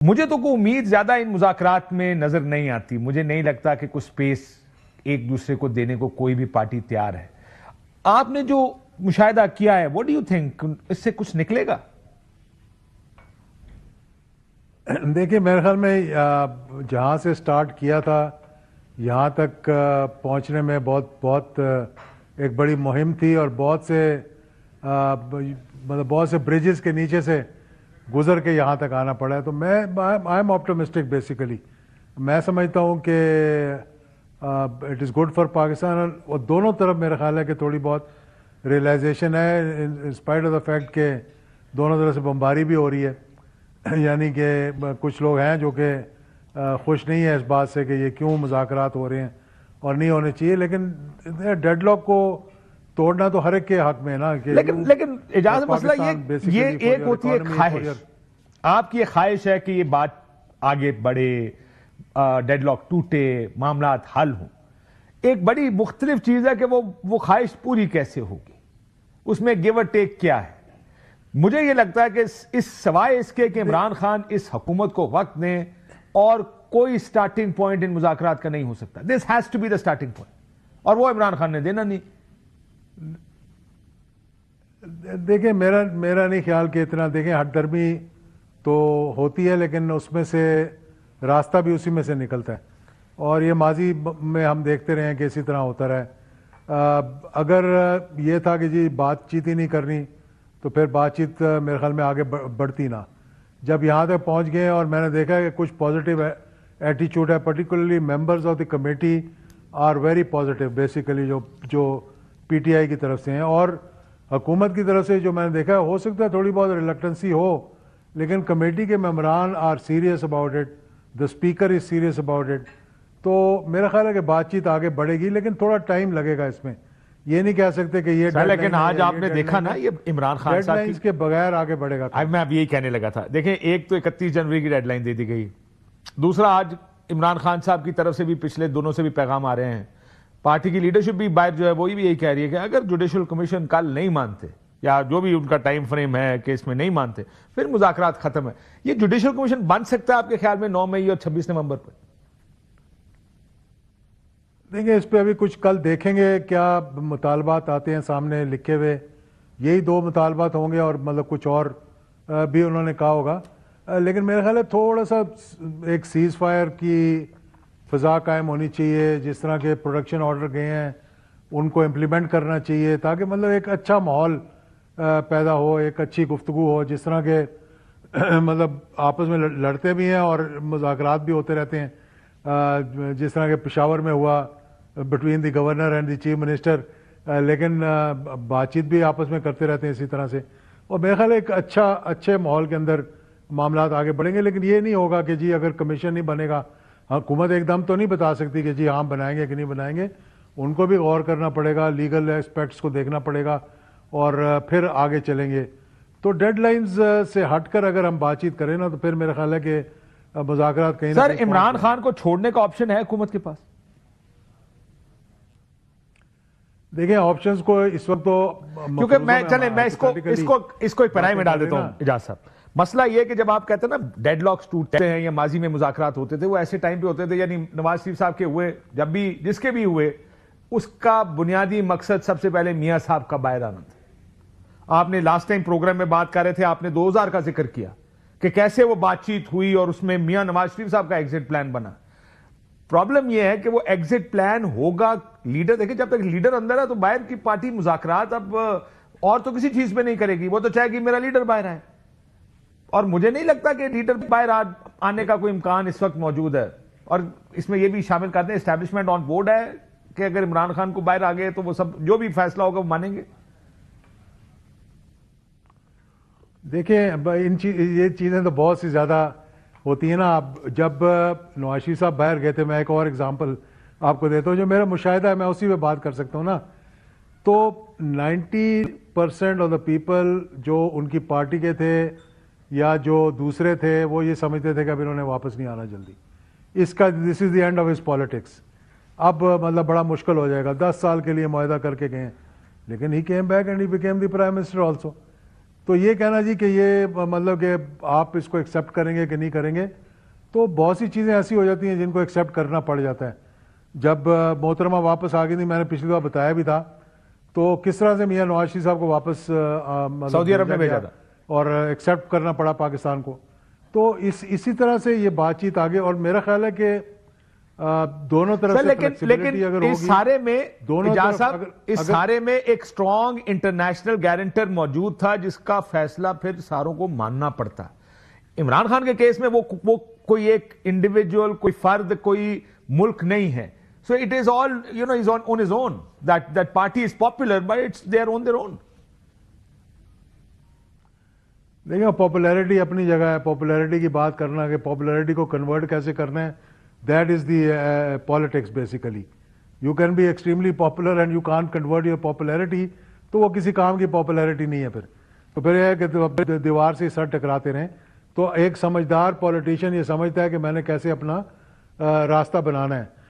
مجھے تو کوئی امید زیادہ ان مذاکرات میں نظر نہیں آتی. مجھے نہیں لگتا کہ کچھ سپیس ایک دوسرے کو دینے کو کوئی بھی پارٹی تیار ہے. آپ نے جو مشاہدہ کیا ہے, what do you think, اس سے کچھ نکلے گا؟ دیکھیں میرے خیال میں جہاں سے سٹارٹ کیا تھا یہاں تک پہنچنے میں بہت ایک بڑی مہم تھی, اور بہت سے بریجز کے نیچے سے گزر کے یہاں تک آنا پڑا ہے. تو میں آئی ایم آپٹمسٹک بیسیکلی. میں سمجھتا ہوں کہ it is good for Pakistan, اور دونوں طرف میرا خیال ہے کہ تھوڑی بہت ریئلائزیشن ہے in spite of the fact کہ دونوں طرف سے بمباری بھی ہو رہی ہے. یعنی کہ کچھ لوگ ہیں جو کہ خوش نہیں ہیں اس بات سے کہ یہ کیوں مذاکرات ہو رہے ہیں اور نہیں ہونے چاہیے, لیکن ڈیڈ لاک کو توڑنا تو ہر ایک کے حق میں ہے نا. لیکن اجازت مسئلہ یہ ایک ہوتی ہے خواہش, آپ کی یہ خواہش ہے کہ یہ بات آگے بڑھے, ڈیڈ لاک ٹوٹے, معاملات حل ہوں. ایک بڑی مختلف چیز ہے کہ وہ خواہش پوری کیسے ہوگی, اس میں گیو اور ٹیک کیا ہے. مجھے یہ لگتا ہے کہ اس سوائے اس کے کہ عمران خان اس حکومت کو وقت دیں, اور کوئی سٹارٹنگ پوائنٹ ان مذاکرات کا نہیں ہو سکتا. This has to be the starting point, اور وہ عمران خان نے دینا نہیں. دیکھیں میرا نہیں خیال کہ اتنا, دیکھیں ہٹ درمی تو ہوتی ہے لیکن اس میں سے راستہ بھی اسی میں سے نکلتا ہے, اور یہ ماضی میں ہم دیکھتے رہے ہیں کہ اسی طرح ہوتا رہا ہے. اگر یہ تھا کہ جی بات چیت ہی نہیں کرنی تو پھر بات چیت میرے خیال میں آگے بڑھتی نہ. جب یہاں تک پہنچ گئے اور میں نے دیکھا کہ کچھ پازیٹیو ایٹیچیوڈ ہے, particularly members of the committee are very positive basically, جو پی ٹی آئی کی طرف سے ہیں, اور حکومت کی طرف سے جو میں نے دیکھا ہے, ہو سکتا ہے تھوڑی بہت ریلکٹنسی ہو, لیکن کمیٹی کے ممبران are serious about it, the speaker is serious about it. تو میرا خیال ہے کہ بات چیت آگے بڑھے گی, لیکن تھوڑا ٹائم لگے گا اس میں. یہ نہیں کہہ سکتے کہ یہ لیکن آج آپ نے دیکھا نا یہ عمران خان صاحب ڈیڈ کے بغیر آگے بڑھے گا. میں اب یہی کہنے لگا تھا. دیکھیں ایک تو 31 جنوری کی ڈیڈ لائن دے دی گئی, دوسرا آج عمران خان صاحب کی طرف سے بھی پچھلے دونوں سے بھی پیغام آ رہے ہیں, پارٹی کی لیڈرشپ بھی باہر جو ہے وہی بھی یہی کہہ رہی ہے کہ اگر جوڈیشل کمیشن کل نہیں مانتے یا جو بھی ان کا ٹائم فریم ہے کہ اس میں نہیں مانتے پھر مذاکرات ختم ہے. یہ جوڈیشل کمیشن بن سکتا ہے آپ کے خیال میں 9 مئی اور 26 نومبر پر؟ دیکھیں اس پہ ابھی کچھ کل دیکھیں گے کیا مطالبات آتے ہیں سامنے لکھے ہوئے. یہی 2 مطالبات ہوں گے, اور مطلب کچھ اور بھی انہوں نے کہا ہوگا, لیکن میرا خیال ہے تھوڑا سا ایک سیز فائر کی فضا قائم ہونی چاہیے. جس طرح کے پروڈکشن آرڈر گئے ہیں ان کو امپلیمنٹ کرنا چاہیے, تاکہ مطلب ایک اچھا ماحول پیدا ہو, ایک اچھی گفتگو ہو. جس طرح کے مطلب آپس میں لڑتے بھی ہیں اور مذاکرات بھی ہوتے رہتے ہیں, جس طرح کہ پشاور میں ہوا between the governor and the chief minister, لیکن بات چیت بھی آپس میں کرتے رہتے ہیں اسی طرح سے. اور میرا خیال ہے ایک اچھے ماحول کے اندر معاملات آگے بڑھیں گے. لیکن یہ نہیں ہوگا کہ جی اگر کمیشن نہیں بنے گا, حکومت ایک دم تو نہیں بتا سکتی کہ جی ہاں بنائیں گے کہ نہیں بنائیں گے. ان کو بھی غور کرنا پڑے گا, لیگل ایسپیکٹس کو دیکھنا پڑے گا, اور پھر آگے چلیں گے. تو ڈیڈ لائنز سے ہٹ کر اگر ہم بات چیت کریں نا تو پھر میرا خیال ہے کہ مذاکرات کہیں. سر عمران خان کو چھوڑنے کا آپشن ہے حکومت کے پاس؟ دیکھیں آپشنز کو اس وقت تو کیونکہ میں اس کو ایک پیرائی میں ڈال دیتا ہوں اجاز صاحب. مسئلہ یہ کہ جب آپ کہتے ہیں نا ڈیڈ لاکس ٹوٹتے ہیں یا ماضی میں مذاکرات ہوتے تھے, وہ ایسے ٹائم پہ ہوتے تھے, یعنی نواز شریف صاحب کے ہوئے, جب بھی جس کے بھی ہوئے, اس کا بنیادی مقصد سب سے پہلے میاں صاحب کا باہر آنا تھا. آپ نے لاسٹ ٹائم پروگرام میں بات کر رہے تھے, آپ نے 2000 کا ذکر کیا کہ کیسے وہ بات چیت ہوئی اور اس میں میاں نواز شریف صاحب کا ایگزٹ پلان بنا. پرابلم یہ ہے کہ وہ ایگزٹ پلان ہوگا لیڈر, دیکھیں جب تک لیڈر اندر ہے تو باہر کی پارٹی مذاکرات اب اور تو کسی چیز پہ نہیں کرے گی, وہ تو چاہے گی میرا لیڈر باہر آئے. اور مجھے نہیں لگتا کہ لیڈر باہر آنے کا کوئی امکان اس وقت موجود ہے. اور اس میں یہ بھی شامل کرتے ہیں اسٹیبلشمنٹ آن بورڈ ہے کہ اگر عمران خان کو باہر آ گئے تو وہ سب جو بھی فیصلہ ہوگا وہ مانیں گے. دیکھیں یہ چیزیں تو بہت سی زیادہ ہوتی ہیں نا. اب جب نواز شریف صاحب باہر گئے تھے, میں ایک اور اگزامپل آپ کو دیتا ہوں جو میرا مشاہدہ ہے, میں اسی پہ بات کر سکتا ہوں نا. تو 90% آف دا پیپل جو ان کی پارٹی کے تھے یا جو دوسرے تھے وہ یہ سمجھتے تھے کہ اب انہوں نے واپس نہیں آنا جلدی. اس کا this is the end of his politics. اب مطلب بڑا مشکل ہو جائے گا. 10 سال کے لیے معاہدہ کر کے گئے, لیکن he came back and he became the prime minister also. تو یہ کہنا جی کہ یہ مطلب کہ آپ اس کو ایکسیپٹ کریں گے کہ نہیں کریں گے، تو بہت سی چیزیں ایسی ہو جاتی ہیں جن کو ایکسیپٹ کرنا پڑ جاتا ہے. جب محترمہ واپس آ گئی تھی، میں نے پچھلی بار بتایا بھی تھا، تو کس طرح سے میاں نواز شریف صاحب کو واپس سعودی عرب میں بھیجا تھا اور ایکسیپٹ کرنا پڑا پاکستان کو. تو اسی طرح سے یہ بات چیت آگے، اور میرا خیال ہے کہ دونوں طرف سے فلیکسیبلٹی اگر ہوگی، اس سارے میں ایک سٹرونگ انٹرنیشنل گارنٹر موجود تھا جس کا فیصلہ پھر ساروں کو ماننا پڑتا. عمران خان کے کیس میں وہ کوئی ایک انڈیویجول، کوئی فرد، کوئی ملک نہیں ہے. So it is all, is on his own. That party is popular, but it's they're on their own. دیکھیں پاپولیرٹی اپنی جگہ ہے. پاپولیرٹی کی بات کرنا کہ پاپولیرٹی کو کنورٹ کیسے کرنا ہے، that is the politics basically. You can be extremely popular and you can't convert your popularity, تو وہ کسی کام کی پاپولیرٹی نہیں ہے. تو پھر یہ ہے کہ دیوار سے سر ٹکراتے رہیں. تو ایک سمجھدار پولیٹیشین یہ سمجھتا ہے کہ میں نے کیسے اپنا راستہ بنانا ہے.